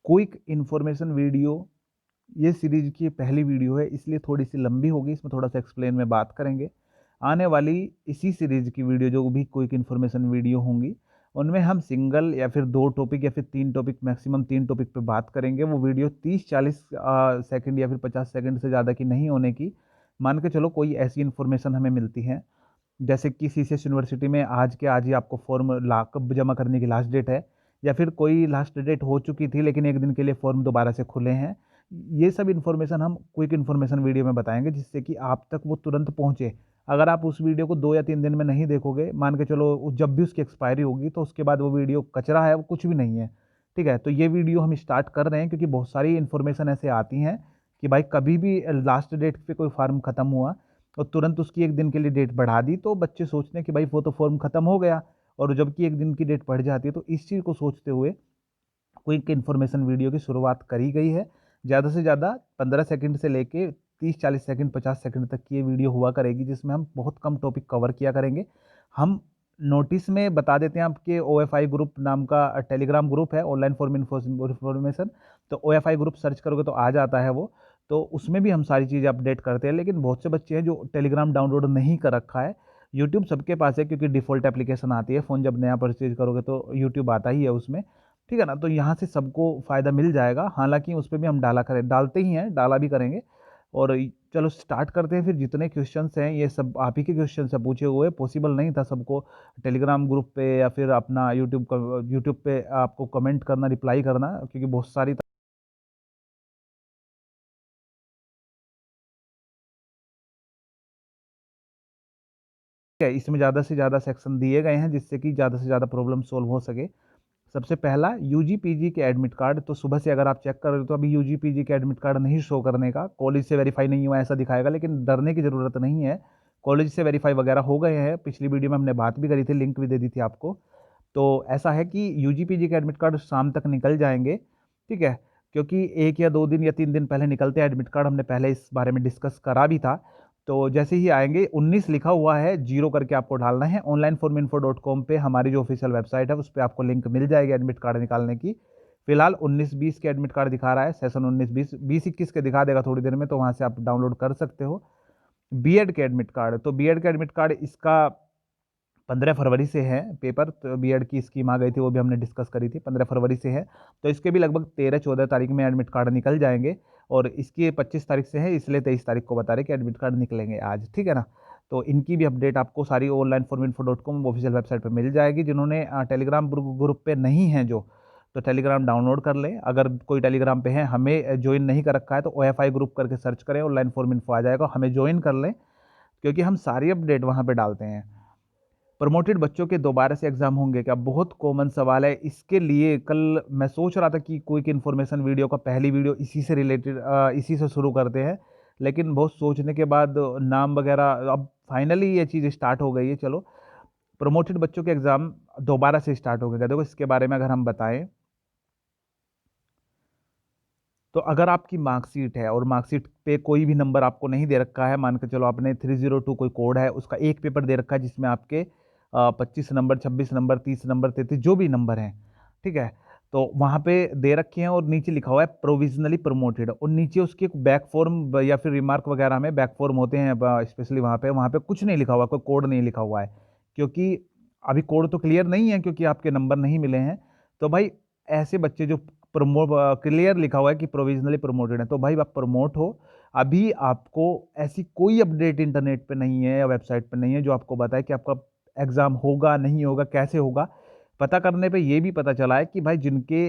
Quick information video, ये series की पहली वीडियो है, इसलिए थोड़ी सी लंबी होगी, इसमें थोड़ा सा एक्सप्लेन में बात करेंगे। आने वाली इसी सीरीज की वीडियो जो भी क्विक इन्फॉर्मेशन वीडियो होंगी, उनमें हम सिंगल या फिर 2 टॉपिक या फिर 3 टॉपिक, मैक्सिमम 3 टॉपिक पे बात करेंगे। वो वीडियो 30-40 सेकंड या फिर 50 सेकंड से ज़्यादा की नहीं होने की। मान के चलो कोई ऐसी इन्फॉर्मेशन हमें मिलती है, जैसे कि सीसीएस यूनिवर्सिटी में आज के आज ही आपको फॉर्म कब जमा करने की लास्ट डेट है, या फिर कोई लास्ट डेट हो चुकी थी लेकिन एक दिन के लिए फॉर्म दोबारा से खुले हैं। ये सब इन्फॉर्मेशन हम क्विक इन्फॉर्मेशन वीडियो में बताएंगे, जिससे कि आप तक वो तुरंत पहुंचे। अगर आप उस वीडियो को 2 या 3 दिन में नहीं देखोगे, मान के चलो जब भी उसकी एक्सपायरी होगी, तो उसके बाद वो वीडियो कचरा है, वो कुछ भी नहीं है। ठीक है, तो ये वीडियो हम स्टार्ट कर रहे हैं क्योंकि बहुत सारी इन्फॉर्मेशन ऐसे आती हैं कि भाई कभी भी लास्ट डेट पे कोई फॉर्म खत्म हुआ और तुरंत उसकी एक दिन के लिए डेट बढ़ा दी, तो बच्चे सोचते हैं कि भाई वो तो फॉर्म खत्म हो गया, और जबकि एक दिन की डेट बढ़ जाती है। तो इस चीज़ को सोचते हुए क्विक इन्फॉर्मेशन वीडियो की शुरुआत करी गई है। ज़्यादा से ज़्यादा 15 सेकंड से लेके 30-40 सेकंड 50 सेकंड तक की ये वीडियो हुआ करेगी, जिसमें हम बहुत कम टॉपिक कवर किया करेंगे। हम नोटिस में बता देते हैं, आपके OFI ग्रुप नाम का टेलीग्राम ग्रुप है, ऑनलाइन फॉर्म इन्फॉर्मेशन। तो OFI ग्रुप सर्च करोगे तो आ जाता है वो। तो उसमें भी हम सारी चीज़ें अपडेट करते हैं, लेकिन बहुत से बच्चे हैं जो टेलीग्राम डाउनलोड नहीं कर रखा है। यूट्यूब सबके पास है क्योंकि डिफ़ॉल्ट एप्लीकेशन आती है, फ़ोन जब नया परचेज करोगे तो यूट्यूब आता ही है उसमें। ठीक है ना, तो यहाँ से सबको फ़ायदा मिल जाएगा। हालाँकि उस पे भी हम डालते ही हैं, डाला भी करेंगे। और चलो स्टार्ट करते हैं। फिर जितने क्वेश्चंस हैं ये सब आप ही के क्वेश्चंस हैं पूछे हुए, पॉसिबल नहीं था सबको टेलीग्राम ग्रुप पे या फिर अपना यूट्यूब पे आपको कमेंट करना, रिप्लाई करना, क्योंकि बहुत सारी है, इसमें ज़्यादा से ज़्यादा सेक्शन दिए गए हैं जिससे कि ज़्यादा से ज़्यादा प्रॉब्लम सॉल्व हो सके। सबसे पहला यूजी पीजी के एडमिट कार्ड। तो सुबह से अगर आप चेक कर रहे हो तो अभी यूजी पीजी के एडमिट कार्ड नहीं शो करने का, कॉलेज से वेरीफाई नहीं हुआ ऐसा दिखाएगा, लेकिन डरने की ज़रूरत नहीं है। कॉलेज से वेरीफाई वगैरह हो गए हैं, पिछली वीडियो में हमने बात भी करी थी, लिंक भी दे दी थी आपको। तो ऐसा है कि यूजी पीजी के एडमिट कार्ड शाम तक निकल जाएंगे। ठीक है, क्योंकि 1 या 2 दिन या 3 दिन पहले निकलते हैं एडमिट कार्ड, हमने पहले इस बारे में डिस्कस करा भी था। तो जैसे ही आएंगे, 19 लिखा हुआ है, जीरो करके आपको डालना है। onlineforminfo.com पे हमारी जो ऑफिशियल वेबसाइट है उस पर आपको लिंक मिल जाएगी एडमिट कार्ड निकालने की। फिलहाल 19-20 के एडमिट कार्ड दिखा रहा है, सेशन 19-20, 20-21 के दिखा देगा थोड़ी देर में, तो वहाँ से आप डाउनलोड कर सकते हो। बीएड के एडमिट कार्ड, तो बीएड का एडमिट कार्ड इसका 15 फरवरी से है पेपर। तो बीएड की स्कीम आ गई थी, वो भी हमने डिस्कस करी थी, 15 फरवरी से है। तो इसके भी लगभग 13-14 तारीख में एडमिट कार्ड निकल जाएंगे। और इसकी 25 तारीख से है, इसलिए 23 तारीख को बता रहे कि एडमिट कार्ड निकलेंगे आज। ठीक है ना, तो इनकी भी अपडेट आपको सारी onlineforminfo.com ऑफिशियल वेबसाइट पर मिल जाएगी। जिन्होंने टेलीग्राम ग्रुप पे नहीं है जो, तो टेलीग्राम डाउनलोड कर लें। अगर कोई टेलीग्राम पे है, हमें ज्वाइन नहीं कर रखा है, तो OFI ग्रुप करके सर्च करें, ऑनलाइन फॉर्म इन्फो आ जाएगा, हमें ज्वाइन कर लें, क्योंकि हम सारी अपडेट वहाँ पे डालते हैं। प्रमोटेड बच्चों के दोबारा से एग्जाम होंगे क्या? बहुत कॉमन सवाल है। इसके लिए कल मैं सोच रहा था कि क्विक इन्फॉर्मेशन वीडियो का पहली वीडियो इसी से रिलेटेड, इसी से शुरू करते हैं, लेकिन बहुत सोचने के बाद नाम वगैरह, अब फाइनली ये चीज़ स्टार्ट हो गई है। चलो, प्रमोटेड बच्चों के एग्ज़ाम दोबारा से स्टार्ट हो गए। देखो इसके बारे में अगर हम बताएं, तो अगर आपकी मार्कशीट है और मार्कशीट पे कोई भी नंबर आपको नहीं दे रखा है, मान के चलो आपने 302 कोई कोड है, उसका एक पेपर दे रखा है जिसमें आपके 25 नंबर, 26 नंबर, 30 नंबर, 33 जो भी नंबर हैं, ठीक है, तो वहाँ पे दे रखे हैं और नीचे लिखा हुआ है प्रोविजनली प्रमोटेड, और नीचे उसके बैक फॉर्म या फिर रिमार्क वगैरह में बैक फॉर्म होते हैं, स्पेशली वहाँ पे कुछ नहीं लिखा हुआ, कोई कोड नहीं लिखा हुआ है, क्योंकि अभी कोड तो क्लियर नहीं है क्योंकि आपके नंबर नहीं मिले हैं। तो भाई ऐसे बच्चे जो प्रमोट क्लियर लिखा हुआ है कि प्रोविजनली प्रमोटेड है, तो भाई आप प्रमोट हो। अभी आपको ऐसी कोई अपडेट इंटरनेट पे नहीं है या वेबसाइट पे नहीं है जो आपको बताए कि आपका एग्ज़ाम होगा नहीं होगा, कैसे होगा। पता करने पे ये भी पता चला है कि भाई जिनके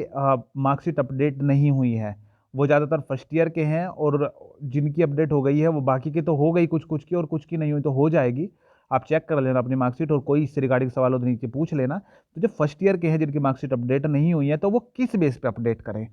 मार्कशीट अपडेट नहीं हुई है वो ज़्यादातर फर्स्ट ईयर के हैं, और जिनकी अपडेट हो गई है वो बाकी की तो हो गई, कुछ कुछ की, और कुछ की नहीं हुई तो हो जाएगी। आप चेक कर लेना अपनी मार्कशीट, और कोई इससे रिगार्डिंग सवाल हो तो नीचे पूछ लेना। तो जो फर्स्ट ईयर के हैं जिनकी मार्कशीट अपडेट नहीं हुई है, तो वो किस बेस पे अपडेट करें?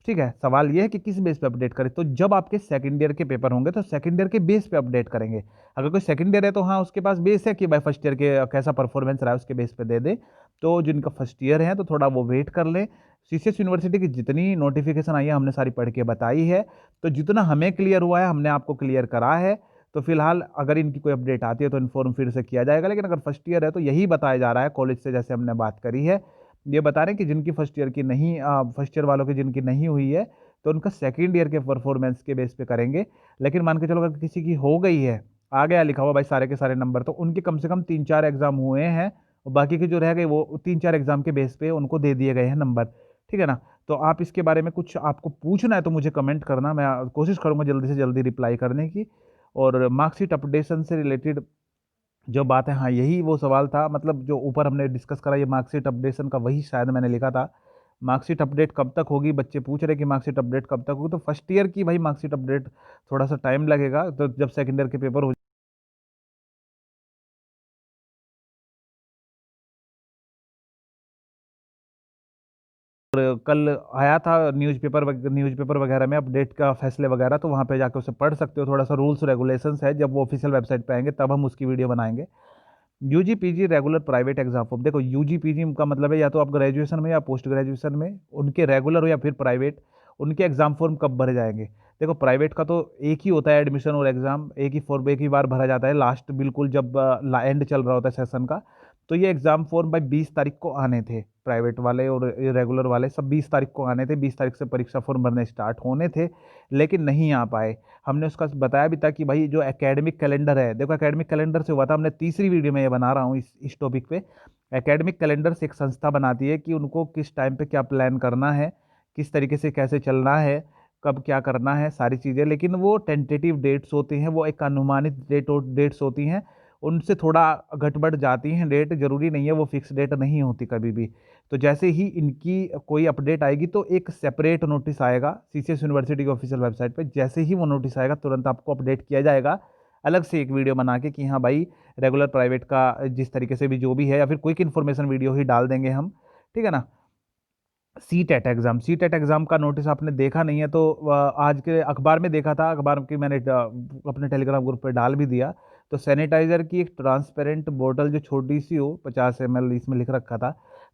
ठीक है, सवाल ये है कि किस बेस पे अपडेट करें। तो जब आपके सेकंड ईयर के पेपर होंगे तो सेकंड ईयर के बेस पे अपडेट करेंगे। अगर कोई सेकंड ईयर है तो हाँ, उसके पास बेस है कि भाई फर्स्ट ईयर के कैसा परफॉर्मेंस रहा है उसके बेस पे दे दे। तो जिनका फर्स्ट ईयर है तो थोड़ा वो वेट कर लें। सीसीएस यूनिवर्सिटी की जितनी नोटिफिकेशन आई है हमने सारी पढ़ के बताई है। तो जितना हमें क्लियर हुआ है हमने आपको क्लियर करा है। तो फिलहाल अगर इनकी कोई अपडेट आती है तो इन्फॉर्म फिर से किया जाएगा, लेकिन अगर फर्स्ट ईयर है तो यही बताया जा रहा है कॉलेज से, जैसे हमने बात करी है। ये बता रहे हैं कि जिनकी फर्स्ट ईयर की नहीं, फर्स्ट ईयर वालों की जिनकी नहीं हुई है तो उनका सेकेंड ईयर के परफॉर्मेंस के बेस पे करेंगे। लेकिन मान के चलो अगर किसी की हो गई है, आ गया लिखा हुआ भाई सारे के सारे नंबर, तो उनके कम से कम 3-4 एग्जाम हुए हैं और बाकी के जो रह गए वो 3-4 एग्जाम के बेस पे उनको दे दिए गए हैं नंबर। ठीक है ना। तो आप इसके बारे में कुछ आपको पूछना है तो मुझे कमेंट करना, मैं कोशिश करूंगा जल्दी से जल्दी रिप्लाई करने की। और मार्कशीट अपडेशन से रिलेटेड जो बात है, हाँ यही वो सवाल था, मतलब जो ऊपर हमने डिस्कस करा ये मार्कशीट अपडेशन का, वही शायद मैंने लिखा था। मार्कशीट अपडेट कब तक होगी, बच्चे पूछ रहे कि मार्कशीट अपडेट कब तक होगी। तो फर्स्ट ईयर की भाई मार्कशीट अपडेट थोड़ा सा टाइम लगेगा, तो जब सेकेंड ईयर के पेपर हो। और कल आया था न्यूज़पेपर वगैरह में अपडेट का फैसले वगैरह, तो वहाँ पे जाकर उसे पढ़ सकते हो। थोड़ा सा रूल्स रेगुलेशंस है, जब वो ऑफिशियल वेबसाइट पे आएंगे तब हम उसकी वीडियो बनाएंगे। UG PG regular private exam form, देखो यूजी पीजी का मतलब है या तो आप ग्रेजुएशन में या पोस्ट ग्रेजुएशन में, उनके रेगुलर हो या फिर प्राइवेट, उनके एग्जाम फॉर्म कब भरे जाएंगे। देखो प्राइवेट का तो एक ही होता है एडमिशन और एग्जाम, एक ही फॉर्म एक ही बार भरा जाता है, लास्ट बिल्कुल जब एंड चल रहा होता है सेशन का। तो ये एग्जाम फॉर्म भाई 20 तारीख को आने थे, प्राइवेट वाले और रेगुलर वाले सब 20 तारीख को आने थे, 20 तारीख से परीक्षा फॉर्म भरने स्टार्ट होने थे, लेकिन नहीं आ पाए। हमने उसका बताया भी था कि भाई जो एकेडमिक कैलेंडर है, देखो एकेडमिक कैलेंडर से हुआ था, हमने तीसरी वीडियो में ये बना रहा हूँ इस टॉपिक पे। एकेडमिक कैलेंडर से एक संस्था बनाती है कि उनको किस टाइम पे क्या प्लान करना है, किस तरीके से कैसे चलना है, कब क्या करना है, सारी चीज़ें, लेकिन वो टेंटेटिव डेट्स होती हैं, वो एक अनुमानित डेट्स होती हैं, उनसे थोड़ा घट बढ़ जाती हैं डेट, जरूरी नहीं है वो फिक्स डेट नहीं होती कभी भी। तो जैसे ही इनकी कोई अपडेट आएगी तो एक सेपरेट नोटिस आएगा सीसीएस यूनिवर्सिटी की ऑफिशियल वेबसाइट पे, जैसे ही वो नोटिस आएगा तुरंत आपको अपडेट किया जाएगा, अलग से एक वीडियो बना के कि हाँ भाई रेगुलर प्राइवेट का जिस तरीके से भी जो भी है, या फिर क्विक इन्फॉर्मेशन वीडियो ही डाल देंगे हम। ठीक है ना। सी टेट एग्ज़ाम का नोटिस आपने देखा नहीं है तो आज के अखबार में देखा था, अखबार की मैंने अपने टेलीग्राम ग्रुप पे डाल भी दिया। तो सैनिटाइज़र की एक ट्रांसपेरेंट बोतल जो छोटी सी हो 50 ml, इसमें लिख रखा था,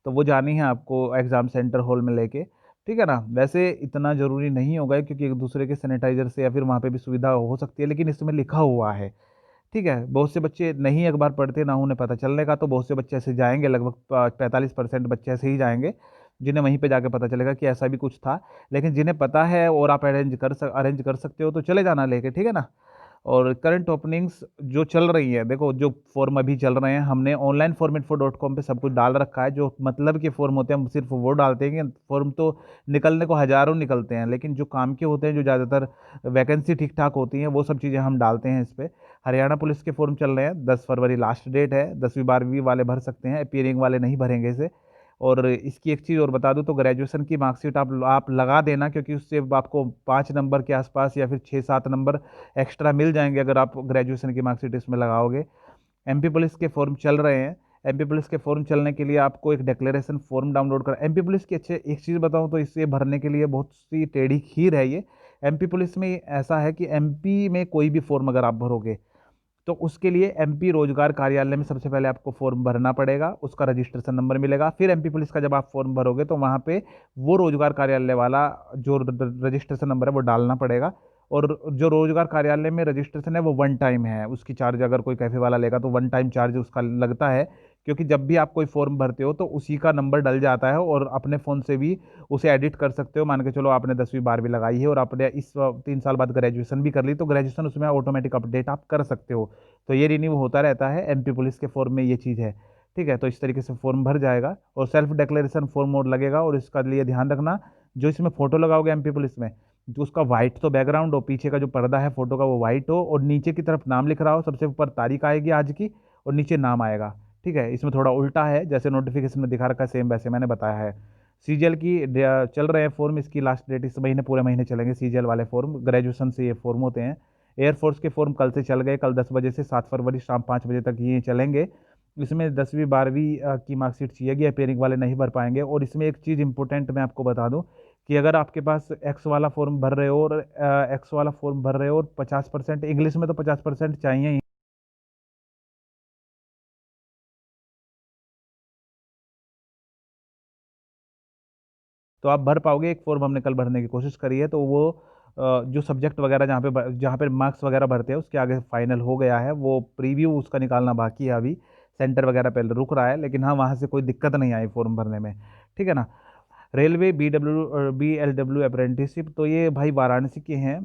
तो वो जानी है आपको एग्ज़ाम सेंटर हॉल में लेके। ठीक है ना। वैसे इतना ज़रूरी नहीं होगा क्योंकि एक दूसरे के सैनिटाइज़र से या फिर वहाँ पे भी सुविधा हो सकती है, लेकिन इसमें लिखा हुआ है। ठीक है। बहुत से बच्चे नहीं अखबार पढ़ते ना, उन्हें पता चलने का, तो बहुत से बच्चे ऐसे जाएंगे, लगभग 45% बच्चे ऐसे ही जाएंगे जिन्हें वहीं पे जाके पता चलेगा कि ऐसा भी कुछ था। लेकिन जिन्हें पता है और आप अरेंज कर सकते हो तो चले जाना लेके। ठीक है ना। और करंट ओपनिंग्स जो चल रही है, देखो जो फॉर्म अभी चल रहे हैं, हमने ऑनलाइन फॉर्म info.com पे सब कुछ डाल रखा है, जो मतलब के फॉर्म होते हैं हम सिर्फ वो डालते हैं। कि फॉर्म तो निकलने को हजारों निकलते हैं, लेकिन जो काम के होते हैं, जो ज़्यादातर वैकेंसी ठीक ठाक होती हैं, वो सब चीज़ें हम डालते हैं इस पर। हरियाणा पुलिस के फॉर्म चल रहे हैं, 10 फरवरी लास्ट डेट है, 10वीं 12वीं वाले भर सकते हैं, अपीयरिंग वाले नहीं भरेंगे इसे। और इसकी एक चीज़ और बता दूं तो ग्रेजुएशन की मार्कशीट आप लगा देना, क्योंकि उससे आपको 5 नंबर के आसपास या फिर 6-7 नंबर एक्स्ट्रा मिल जाएंगे अगर आप ग्रेजुएशन की मार्कशीट इसमें लगाओगे। एमपी पुलिस के फॉर्म चल रहे हैं। एमपी पुलिस के फॉर्म चलने के लिए आपको एक डिक्लेरेशन फॉर्म डाउनलोड कर, एमपी पुलिस की अच्छे एक चीज़ बताऊं तो इसे भरने के लिए बहुत सी टेढ़ी खीर है ये। एमपी पुलिस में ऐसा है कि एमपी में कोई भी फॉर्म अगर आप भरोगे तो उसके लिए एमपी रोजगार कार्यालय में सबसे पहले आपको फॉर्म भरना पड़ेगा, उसका रजिस्ट्रेशन नंबर मिलेगा, फिर एमपी पुलिस का जब आप फॉर्म भरोगे तो वहाँ पे वो रोजगार कार्यालय वाला जो रजिस्ट्रेशन नंबर है वो डालना पड़ेगा। और जो रोजगार कार्यालय में रजिस्ट्रेशन है वो वन टाइम है, उसकी चार्ज अगर कोई कैफे वाला लेगा तो वन टाइम चार्ज उसका लगता है, क्योंकि जब भी आप कोई फॉर्म भरते हो तो उसी का नंबर डल जाता है और अपने फ़ोन से भी उसे एडिट कर सकते हो। मान के चलो आपने 10वीं 12वीं लगाई है और आपने इस 3 साल बाद ग्रेजुएशन भी कर ली, तो ग्रेजुएशन उसमें ऑटोमेटिक अपडेट आप कर सकते हो। तो ये रिन्यू होता रहता है, एमपी पुलिस के फॉर्म में ये चीज़ है। ठीक है। तो इस तरीके से फॉर्म भर जाएगा और सेल्फ डिक्लेरेशन फॉर्म मोड लगेगा, और इसका लिए ध्यान रखना जो इसमें फोटो लगाओगे एमपी पुलिस में, जो उसका वाइट तो बैकग्राउंड हो, पीछे का जो पर्दा है फोटो का वो वाइट हो, और नीचे की तरफ नाम लिख रहा हो, सबसे ऊपर तारीख आएगी आज की और नीचे नाम आएगा। ठीक है। इसमें थोड़ा उल्टा है, जैसे नोटिफिकेशन में दिखा रखा है सेम वैसे मैंने बताया है। सीजीएल की चल रहे हैं फॉर्म, इसकी लास्ट डेट इस महीने, पूरे महीने चलेंगे सीजीएल वाले फॉर्म, ग्रेजुएशन से ये फॉर्म होते हैं। एयरफोर्स के फॉर्म कल से चल गए, कल 10 बजे से 7 फरवरी शाम 5 बजे तक ये चलेंगे। इसमें 10वीं 12वीं की मार्कशीट चाहिए, अपेयरिंग वाले नहीं भर पाएंगे। और इसमें एक चीज़ इंपॉर्टेंट मैं आपको बता दूं कि अगर आपके पास एक्स वाला फॉर्म भर रहे हो और एक्स वाला फॉर्म भर रहे हो और 50% इंग्लिश में, तो 50% चाहिए ही। तो आप भर पाओगे। एक फॉर्म हमने कल भरने की कोशिश करी है, तो वो जो सब्जेक्ट वगैरह जहाँ पे मार्क्स वगैरह भरते हैं उसके आगे फाइनल हो गया है, वो प्रीव्यू उसका निकालना बाकी है अभी, सेंटर वगैरह पे रुक रहा है, लेकिन हाँ वहाँ से कोई दिक्कत नहीं आई फॉर्म भरने में। ठीक है ना। रेलवे BLW अप्रेंटिसशिप, तो ये भाई वाराणसी के हैं।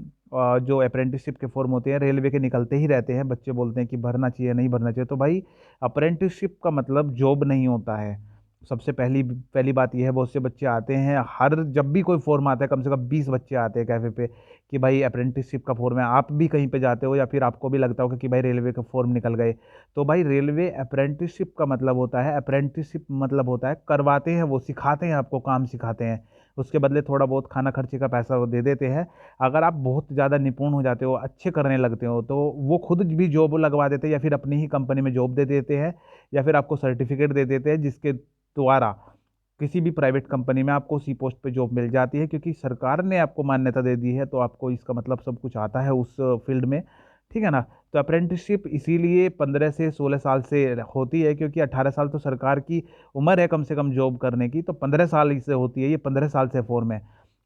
जो अप्रेंटिसशिप के फॉर्म होते हैं रेलवे के निकलते ही रहते हैं, बच्चे बोलते हैं कि भरना चाहिए नहीं भरना चाहिए। तो भाई अप्रेंटिसशिप का मतलब जॉब नहीं होता है। सबसे पहली पहली बात यह है, बहुत से बच्चे आते हैं, हर जब भी कोई फॉर्म आता है कम से कम 20 बच्चे आते हैं कैफे पे कि भाई अप्रेंटिसशिप का फॉर्म है। आप भी कहीं पे जाते हो या फिर आपको भी लगता होगा कि भाई रेलवे का फॉर्म निकल गए। तो भाई रेलवे अप्रेंटिसशिप का मतलब होता है, अप्रेंटिसशिप मतलब होता है करवाते हैं, वो सिखाते हैं, आपको काम सिखाते हैं, उसके बदले थोड़ा बहुत खाना खर्चे का पैसा वो दे देते हैं। अगर आप बहुत ज़्यादा निपुण हो जाते हो, अच्छे करने लगते हो, तो वो खुद भी जॉब लगवा देते हैं या फिर अपनी ही कंपनी में जॉब दे देते हैं, या फिर आपको सर्टिफिकेट दे देते हैं जिसके द्वारा किसी भी प्राइवेट कंपनी में आपको उसी पोस्ट पे जॉब मिल जाती है, क्योंकि सरकार ने आपको मान्यता दे दी है, तो आपको इसका मतलब सब कुछ आता है उस फील्ड में। ठीक है ना। तो अप्रेंटिसशिप इसीलिए 15 से 16 साल से होती है, क्योंकि 18 साल तो सरकार की उम्र है कम से कम जॉब करने की, तो 15 साल इससे होती है, ये 15 साल से फॉर्म है।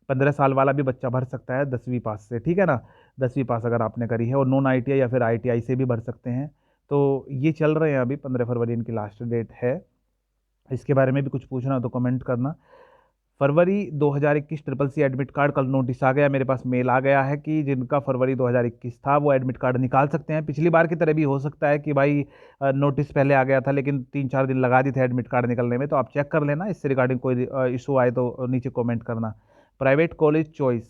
15 साल वाला भी बच्चा भर सकता है 10वीं पास से, ठीक है ना। 10वीं पास अगर आपने करी है, और नॉन ITI या फिर ITI से भी भर सकते हैं। तो ये चल रहे हैं, अभी 15 फरवरी इनकी लास्ट डेट है। इसके बारे में भी कुछ पूछना हो तो कमेंट करना। फरवरी 2021 ट्रिपल सी एडमिट कार्ड, कल नोटिस आ गया मेरे पास, मेल आ गया है कि जिनका फरवरी 2021 था वो एडमिट कार्ड निकाल सकते हैं। पिछली बार की तरह भी हो सकता है कि भाई नोटिस पहले आ गया था लेकिन 3-4 दिन लगा दी थे एडमिट कार्ड निकलने में, तो आप चेक कर लेना। इससे रिगार्डिंग कोई इशू आए तो नीचे कमेंट करना। प्राइवेट कॉलेज चॉइस,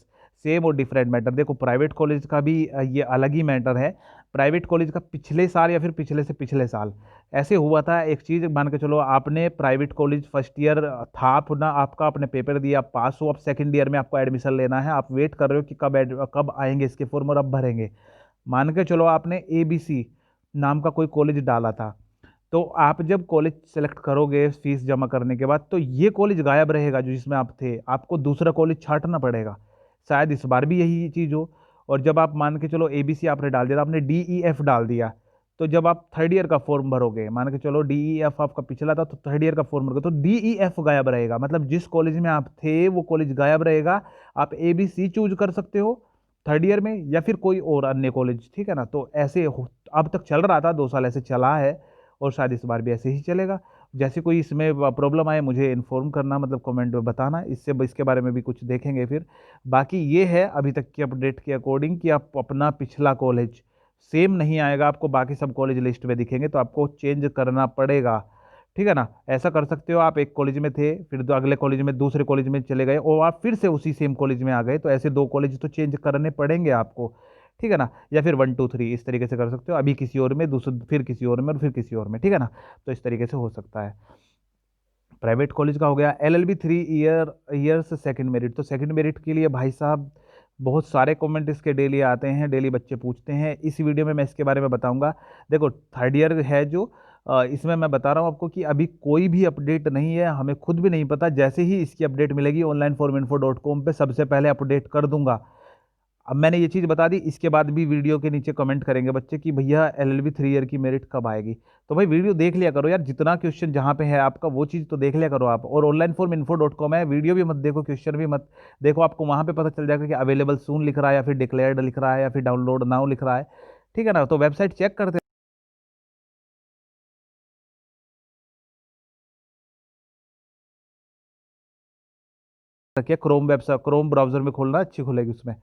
सेम और डिफरेंट मैटर। देखो प्राइवेट कॉलेज का भी ये अलग ही मैटर है। प्राइवेट कॉलेज का पिछले साल या फिर पिछले से पिछले साल ऐसे हुआ था, एक चीज़ मान के चलो, आपने प्राइवेट कॉलेज फर्स्ट ईयर था अपना, आपका आपने पेपर दिया, आप पास हो, अब सेकंड ईयर में आपको एडमिशन लेना है, आप वेट कर रहे हो कि कब आएंगे इसके फॉर्म और अब भरेंगे। मान के चलो आपने ABC नाम का कोई कॉलेज डाला था, तो आप जब कॉलेज सेलेक्ट करोगे फीस जमा करने के बाद, तो ये कॉलेज गायब रहेगा जो जिसमें आप थे, आपको दूसरा कॉलेज छांटना पड़ेगा। शायद इस बार भी यही चीज़ हो। और जब आप मान के चलो ABC आपने डाल दिया, आपने DEF डाल दिया, तो जब आप थर्ड ईयर का फॉर्म भरोगे, मान के चलो DEF आपका पिछला था, तो थर्ड ईयर का फॉर्म भरोगे तो DEF गायब रहेगा, मतलब जिस कॉलेज में आप थे वो कॉलेज गायब रहेगा। आप ABC चूज कर सकते हो थर्ड ईयर में, या फिर कोई और अन्य कॉलेज, ठीक है ना। तो ऐसे अब तक चल रहा था, 2 साल ऐसे चला है, और शायद इस बार भी ऐसे ही चलेगा। जैसे कोई इसमें प्रॉब्लम आए मुझे इन्फॉर्म करना, मतलब कमेंट में बताना, इसके बारे में भी कुछ देखेंगे फिर। बाकी ये है अभी तक की अपडेट के अकॉर्डिंग कि आप अपना पिछला कॉलेज सेम नहीं आएगा, आपको बाकी सब कॉलेज लिस्ट में दिखेंगे, तो आपको चेंज करना पड़ेगा। ठीक है ना। ऐसा कर सकते हो, आप एक कॉलेज में थे, फिर अगले कॉलेज में दूसरे कॉलेज में चले गए, और आप फिर से उसी सेम कॉलेज में आ गए, तो ऐसे 2 कॉलेज तो चेंज करने पड़ेंगे आपको। ठीक है ना। या फिर 1 2 3 इस तरीके से कर सकते हो, अभी किसी और में, दूसरे फिर किसी और में, और फिर किसी और में, ठीक है ना। तो इस तरीके से हो सकता है। प्राइवेट कॉलेज का हो गया। LLB 3 ईयर्स सेकंड मेरिट, तो सेकंड मेरिट के लिए भाई साहब बहुत सारे कमेंट इसके डेली आते हैं, डेली बच्चे पूछते हैं। इस वीडियो में मैं इसके बारे में बताऊंगा। देखो थर्ड ईयर है जो, इसमें मैं बता रहा हूँ आपको कि अभी कोई भी अपडेट नहीं है, हमें खुद भी नहीं पता। जैसे ही इसकी अपडेट मिलेगी onlineforminfo.com पे सबसे पहले अपडेट कर दूंगा। अब मैंने ये चीज़ बता दी, इसके बाद भी वीडियो के नीचे कमेंट करेंगे बच्चे कि भैया LLB 3 ईयर की मेरिट कब आएगी। तो भाई वीडियो देख लिया करो यार, जितना क्वेश्चन जहाँ पे है आपका वो चीज़ तो देख लिया करो आप। और onlineforminfo.com है, वीडियो भी मत देखो, क्वेश्चन भी मत देखो, आपको वहाँ पे पता चल जाएगा कि अवेलेबल सून लिख रहा है, या फिर डिक्लेयर्ड लिख रहा है, या फिर डाउनलोड नाउ लिख रहा है। ठीक है ना। तो वेबसाइट चेक करते रखिए, क्रोम ब्राउजर में खोलना, अच्छी खुलेगी उसमें।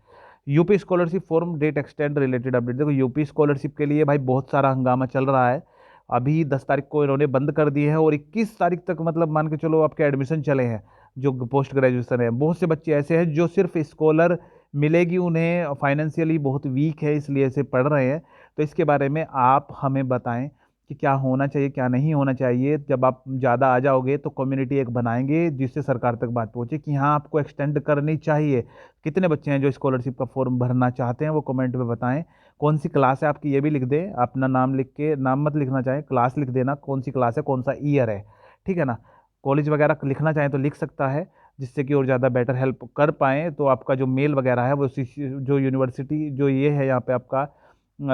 UP scholarship form date extend related update. देखो यूपी स्कॉलरशिप के लिए भाई बहुत सारा हंगामा चल रहा है। अभी 10 तारीख को इन्होंने बंद कर दिए है, और 21 तारीख तक मतलब मान के चलो आपके एडमिशन चले हैं। जो पोस्ट ग्रेजुएशन है, बहुत से बच्चे ऐसे हैं जो सिर्फ स्कॉलर मिलेगी उन्हें, फाइनेंशियली बहुत वीक है इसलिए ऐसे पढ़ रहे हैं। तो इसके बारे में आप हमें बताएं कि क्या होना चाहिए क्या नहीं होना चाहिए। जब आप ज़्यादा आ जाओगे तो कम्युनिटी एक बनाएंगे जिससे सरकार तक बात पहुंचे कि हाँ आपको एक्सटेंड करनी चाहिए। कितने बच्चे हैं जो स्कॉलरशिप का फॉर्म भरना चाहते हैं, वो कमेंट में बताएं। कौन सी क्लास है आपकी ये भी लिख दें, अपना नाम लिख के, नाम मत लिखना चाहें, क्लास लिख देना, कौन सी क्लास है, कौन सा ईयर है। ठीक है ना। कॉलेज वगैरह लिखना चाहें तो लिख सकता है, जिससे कि और ज़्यादा बेटर हेल्प कर पाएँ। तो आपका जो मेल वगैरह है वो जो यूनिवर्सिटी जो ये है यहाँ पे आपका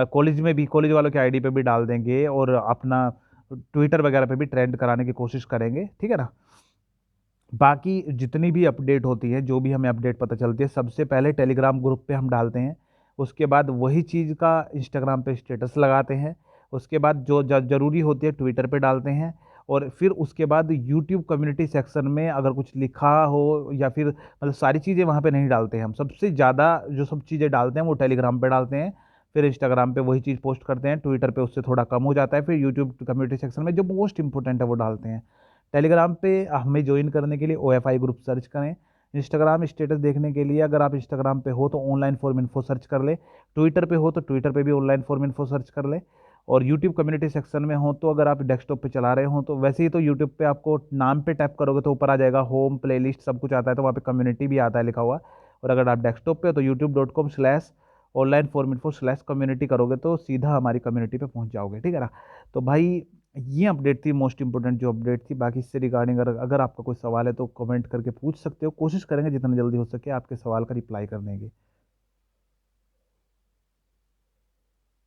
कॉलेज में भी, कॉलेज वालों के आईडी पे भी डाल देंगे, और अपना ट्विटर वगैरह पे भी ट्रेंड कराने की कोशिश करेंगे। ठीक है ना। बाकी जितनी भी अपडेट होती है, जो भी हमें अपडेट पता चलती है, सबसे पहले टेलीग्राम ग्रुप पे हम डालते हैं, उसके बाद वही चीज़ का इंस्टाग्राम पे स्टेटस लगाते हैं, उसके बाद जो जरूरी होती है ट्विटर पे डालते हैं, और फिर उसके बाद यूट्यूब कम्युनिटी सेक्शन में अगर कुछ लिखा हो या फिर मतलब सारी चीज़ें वहाँ पे नहीं डालते हैं हम, सबसे ज़्यादा जो सब चीज़ें डालते हैं वो टेलीग्राम पे डालते हैं, फिर इंस्टाग्राम पे वही चीज़ पोस्ट करते हैं, ट्विटर पे उससे थोड़ा कम हो जाता है, फिर यूट्यूब कम्युनिटी सेक्शन में जो मोस्ट इंपॉर्टेंट है वो डालते हैं। टेलीग्राम पे हमें ज्वाइन करने के लिए OFI ग्रुप सर्च करें। इंस्टाग्राम स्टेटस देखने के लिए अगर आप इंस्टाग्राम पे हो तो ऑनलाइन फॉर्म इन्फो सर्च कर ले, ट्विटर पे हो तो ट्विटर पे भी ऑनलाइन फॉर्म इन्फो सर्च कर ले, और यूट्यूब कम्युनिटी सेक्शन में हो तो अगर आप डेस्कटॉप पे चला रहे हो तो वैसे ही तो यूट्यूब पे आपको नाम पे टैप करोगे तो ऊपर आ जाएगा होम प्लेलिस्ट सब कुछ आता है, तो वहाँ पे कम्युनिटी भी आता है लिखा हुआ। और अगर आप डेस्कटॉप पे हो तो youtube.com/onlineforminfo/community करोगे तो सीधा हमारी कम्युनिटी पे पहुँच जाओगे, ठीक है ना। तो भाई ये अपडेट थी, मोस्ट इंपॉर्टेंट जो अपडेट थी। बाकी इससे रिगार्डिंग अगर आपका कोई सवाल है तो कमेंट करके पूछ सकते हो, कोशिश करेंगे जितना जल्दी हो सके आपके सवाल का रिप्लाई करने की।